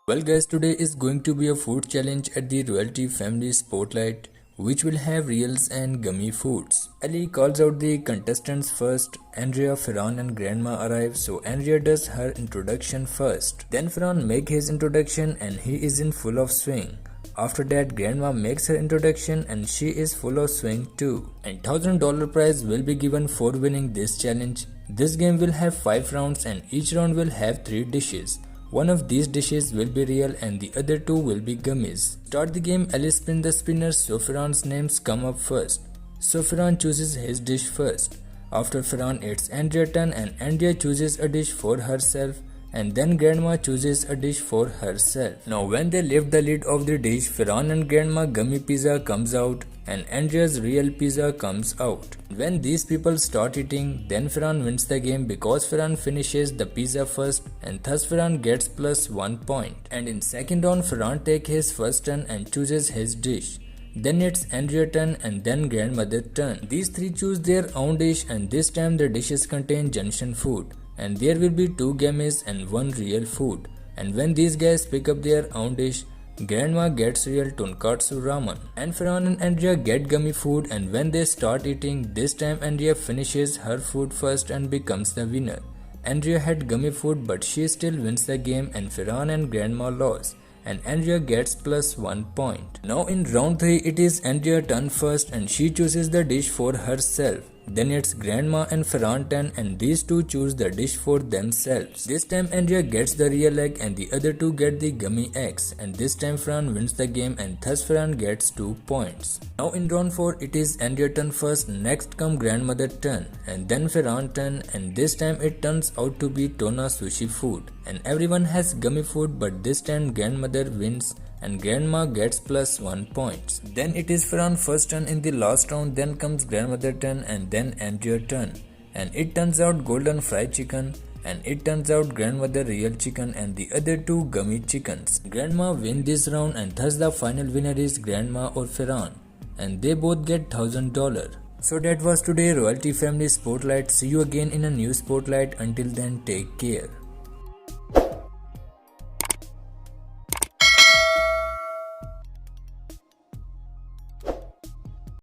Well guys, today is going to be a food challenge at the Royalty Family Spotlight, which will have reels and gummy foods. Ali calls out the contestants first. Andrea, Ferran and Grandma arrive, so Andrea does her introduction first. Then Ferran makes his introduction and he is in full of swing. After that, Grandma makes her introduction and she is full of swing too. And $1,000 prize will be given for winning this challenge. This game will have 5 rounds and each round will have 3 dishes. One of these dishes will be real and the other 2 will be gummies. Start the game, Alice spin the spinners so Ferran's names come up first. So Ferran chooses his dish first. After Ferran, it's Andrea's turn and Andrea chooses a dish for herself and then Grandma chooses a dish for herself. Now when they lift the lid of the dish, Ferran and Grandma gummy pizza comes out and Andrea's real pizza comes out. When these people start eating, then Ferran wins the game because Ferran finishes the pizza first and thus Ferran gets plus 1 point. And in second round, Ferran takes his first turn and chooses his dish. Then it's Andrea's turn and then Grandmother's turn. These 3 choose their own dish and this time the dishes contain junction food. And there will be 2 gummies and 1 real food. And when these guys pick up their own dish, Grandma gets real tonkatsu ramen. And Ferran and Andrea get gummy food and when they start eating, this time Andrea finishes her food first and becomes the winner. Andrea had gummy food but she still wins the game and Ferran and Grandma lose. And Andrea gets plus 1 point. Now in round 3, it is Andrea's turn first and she chooses the dish for herself. Then it's Grandma and Ferran turn and these 2 choose the dish for themselves. This time Andrea gets the real egg and the other 2 get the gummy eggs. And this time Ferran wins the game and thus Ferran gets 2 points. Now in round 4, it is Andrea's turn first, next come Grandmother's turn and then Ferran's turn and this time it turns out to be tuna sushi food. And everyone has gummy food but this time Grandmother wins and Grandma gets plus 1 point. Then it is Ferran's first turn in the last round, then comes Grandmother's turn and then Andrea's turn. And it turns out golden fried chicken and it turns out Grandmother real chicken and the other 2 gummy chickens. Grandma wins this round and thus the final winner is Grandma or Ferran and they both get $1,000. So that was today Royalty Family Spotlight. See you again in a new Spotlight. Until then, take care.